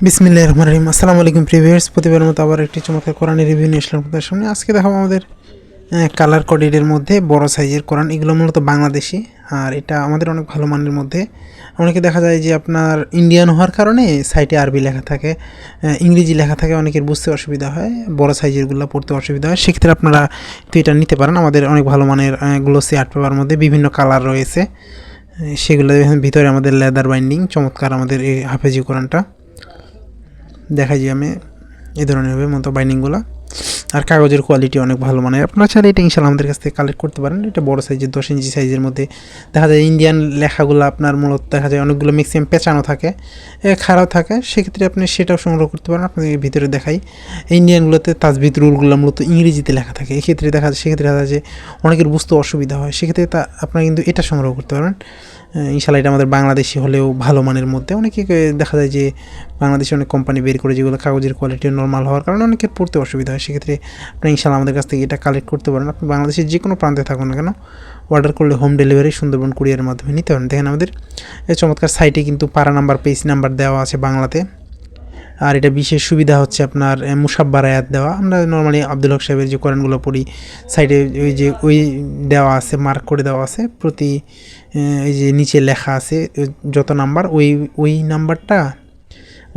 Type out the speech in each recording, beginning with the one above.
বিসমিল্লাহির রহমানির রহিম। আসসালামু আলাইকুম প্রিভিয়ার্স, প্রতিবারের মতো আবার একটি চমৎকার কোরআনের রিভিউ নিয়ে আসলাম আপনাদের সামনে। আজকে দেখাবো আমাদের কালার কোডেডের মধ্যে বড় সাইজের কোরআন। এগুলো মূলত বাংলাদেশি, আর এটা আমাদের অনেক ভালো মানের মধ্যে। অনেকে দেখা যায় যে আপনার ইন্ডিয়ান হওয়ার কারণে সাইটে আরবি লেখা থাকে, ইংরেজি লেখা থাকে, অনেকের বুঝতে অসুবিধা হয়, বড় সাইজেরগুলো পড়তে অসুবিধা হয়। সেক্ষেত্রে আপনারা তো এটা নিতে পারেন। আমাদের অনেক ভালো মানের গ্লোসি আর্ট পেপার মধ্যে বিভিন্ন কালার রয়েছে, সেগুলো ভিতরে আমাদের লেদার বাইন্ডিং চমৎকার। আমাদের এই হাফেজি কোরআনটা দেখাই যে আমি এই ধরনের হবে মতো বাইন্ডিংগুলো, আর কাগজের কোয়ালিটি অনেক ভালো মানের। আপনারা চাইলে এটা ইনশাল্লাহ আমাদের কাছ থেকে কালেক্ট করতে পারেন। এটা বড় সাইজের 10 ইঞ্চি সাইজের মধ্যে দেখা যায় ইন্ডিয়ান লেখাগুলো আপনার মূলত দেখা যায় অনেকগুলো ম্যাক্সিমাম পেঁচানো থাকে, খারাপ থাকে। সেক্ষেত্রে আপনি সেটাও সংগ্রহ করতে পারেন। আপনাদের ভিতরে দেখাই ইন্ডিয়ানগুলোতে তাজবিদ রুলগুলো মূলত ইংরেজিতে লেখা থাকে। এক্ষেত্রে দেখা যায় সেক্ষেত্রে দেখা যায় যে অনেকের বুঝতে অসুবিধা হয়, সেক্ষেত্রে আপনারা কিন্তু এটা সংগ্রহ করতে পারেন ইনশাল্লাহ। এটা আমাদের বাংলাদেশি হলেও ভালো মানের মধ্যে। অনেকে দেখা যায় যে বাংলাদেশে অনেক কোম্পানি বের করে যেগুলো কাগজের কোয়ালিটি নর্মাল হওয়ার কারণে অনেকের পড়তে অসুবিধা হয়। সেক্ষেত্রে আপনি ইনশাল্লাহ আমাদের কাছ থেকে এটা কালেক্ট করতে পারেন। আপনি বাংলাদেশের যে কোনো প্রান্তে থাকুন না কেন, অর্ডার করলে হোম ডেলিভারি সুন্দরবন কুরিয়ারের মাধ্যমে নিতে পারেন। দেখেন আমাদের এই চমৎকার সাইটে কিন্তু পারা নাম্বার, পেজ নাম্বার দেওয়া আছে বাংলাতে। আর এটা বিশেষ সুবিধা হচ্ছে আপনার মুসাব্বার আয়াত দেওয়া। আমরা নর্মালি আব্দুল হক সাহেবের যে কোরআনগুলো পড়ি, সাইডে ওই দেওয়া আছে, মার্ক করে দেওয়া আছে প্রতি, এই যে নিচে লেখা আছে যত নাম্বার, ওই নাম্বারটা,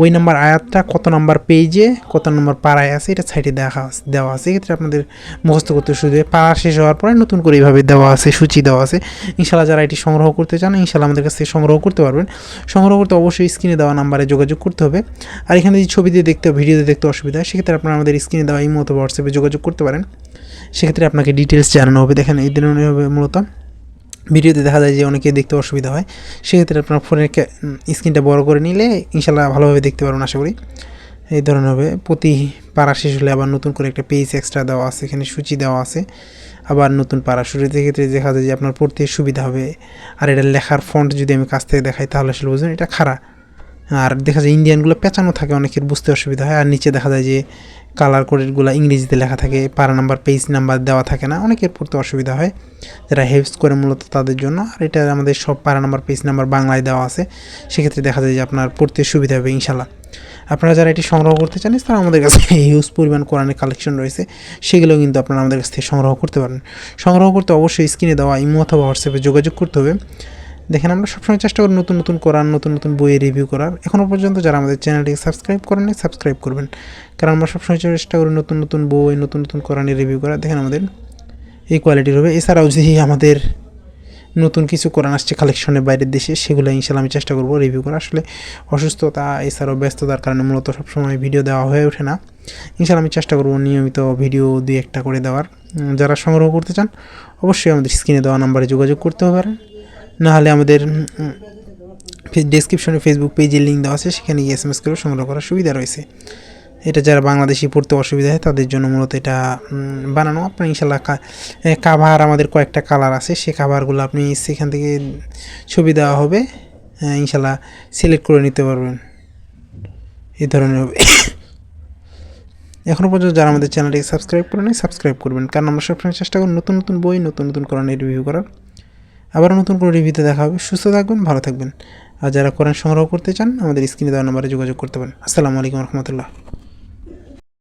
ওই নাম্বার আয়াতটা কত নাম্বার পেজে কত নাম্বার পাড়ায় আছে এটা সাইডে দেওয়া আছে। এক্ষেত্রে আপনাদের মুখস্থ করতে সুবিধা। পাড়া শেষ হওয়ার পরে নতুন করে এইভাবে দেওয়া আছে, সূচি দেওয়া আছে। ইনশাল্লাহ যারা এটি সংগ্রহ করতে চান ইনশাল্লাহ আমাদের কাছ থেকে সংগ্রহ করতে পারবেন। সংগ্রহ করতে অবশ্যই স্ক্রিনে দেওয়া নাম্বারে যোগাযোগ করতে হবে। আর এখানে যদি ছবি দিয়ে দেখতে, ভিডিওতে দেখতে অসুবিধা হয়, সেক্ষেত্রে আপনারা আমাদের স্ক্রিনে দেওয়া ইমো অথবা হোয়াটসঅ্যাপে যোগাযোগ করতে পারেন। সেক্ষেত্রে আপনাকে ডিটেলস জানানো হবে। দেখেন এই ধরনের হবে মূলত। ভিডিওতে দেখা যায় যে অনেকে দেখতে অসুবিধা হয়, সেক্ষেত্রে আপনার ফোনের স্ক্রিনটা বড় করে নিলে ইনশাল্লাহ ভালোভাবে দেখতে পারবেন আশা করি। এই ধরনের হবে। প্রতি পাড়া শেষ হলে আবার নতুন করে একটা পেজ এক্সট্রা দেওয়া আছে, এখানে সূচি দেওয়া আছে, আবার নতুন পাড়া শুরু। ক্ষেত্রে দেখা যায় যে আপনার পড়তে সুবিধা হবে। আর এটা লেখার ফন্ট যদি আমি কাছ থেকে দেখাই তাহলে আসলে বুঝবেন এটা খাড়া। আর দেখা যায় ইন্ডিয়ানগুলো পেঁচানো থাকে, অনেকের বুঝতে অসুবিধা হয়। আর নিচে দেখা যায় যে কালার কোডেডগুলো ইংরেজিতে লেখা থাকে, পারা নাম্বার, পেজ নাম্বার দেওয়া থাকে না, অনেকের পড়তে অসুবিধা হয়, যারা হেল্পস করে মূলত তাদের জন্য। আর এটা আমাদের সব পারা নাম্বার, পেজ নাম্বার বাংলায় দেওয়া আছে। সেক্ষেত্রে দেখা যায় যে আপনার পড়তে সুবিধা হবে ইনশাল্লাহ। আপনারা যারা এটি সংগ্রহ করতে চান তারা আমাদের কাছে হিউজ পরিমাণ কোরআনের কালেকশন রয়েছে, সেগুলো কিন্তু আপনারা আমাদের কাছ থেকে সংগ্রহ করতে পারেন। সংগ্রহ করতে অবশ্যই স্ক্রিনে দেওয়া ইমো অথবা হোয়াটসঅ্যাপে যোগাযোগ করতে হবে। দেখেন আমরা সবসময় চেষ্টা করি নতুন নতুন কোরআন, নতুন নতুন বইয়ের রিভিউ করার। এখনও পর্যন্ত যারা আমাদের চ্যানেলটিকে সাবস্ক্রাইব করেন সাবস্ক্রাইব করবেন, কারণ আমরা সবসময় চেষ্টা করি নতুন নতুন বই, নতুন নতুন কোরআনের রিভিউ করার। দেখেন আমাদের এই কোয়ালিটির হবে। এছাড়াও যদি আমাদের নতুন কিছু কোরআন আসছে কালেকশনের বাইরের দেশে, সেগুলো ইনশাল্লাহ আমি চেষ্টা করবো রিভিউ করা। আসলে অসুস্থতা এছাড়াও ব্যস্ততার কারণে মূলত সবসময় ভিডিও দেওয়া হয়ে ওঠে না। ইনশাল্লাহ আমি চেষ্টা করবো নিয়মিত ভিডিও 2-1টা করে দেওয়ার। যারা সংগ্রহ করতে চান অবশ্যই আমাদের স্ক্রিনে দেওয়া নাম্বারে যোগাযোগ করতে পারেন, নাহলে আমাদের ডেসক্রিপশনে ফেসবুক পেজের লিঙ্ক দেওয়া আছে, সেখানে গিয়ে SMS করে সংগ্রহ করার সুবিধা রয়েছে। এটা যারা বাংলাদেশি পড়তে অসুবিধা হয় তাদের জন্য মূলত এটা বানানো। আপনার ইনশাল্লাহ কাভার আমাদের কয়েকটা কালার আছে, সেই কাভারগুলো আপনি সেখান থেকে ছবি দেওয়া হবে, ইনশাল্লাহ সিলেক্ট করে নিতে পারবেন। এই ধরনের হবে। এখনও পর্যন্ত যারা আমাদের চ্যানেলটিকে সাবস্ক্রাইব করে নেয় সাবস্ক্রাইব করবেন, কারণ আমরা সবসময় চেষ্টা করি নতুন নতুন বই, নতুন নতুন কোরআনের রিভিউ করার। আবারও নতুন করে রিভিউতে দেখা হবে। সুস্থ থাকবেন, ভালো থাকবেন। আর যারা কোরআন সংগ্রহ করতে চান আমাদের স্ক্রিনে দেওয়া নাম্বারে যোগাযোগ করতে পারেন। আসসালামু আলাইকুম রহমতুল্লাহ।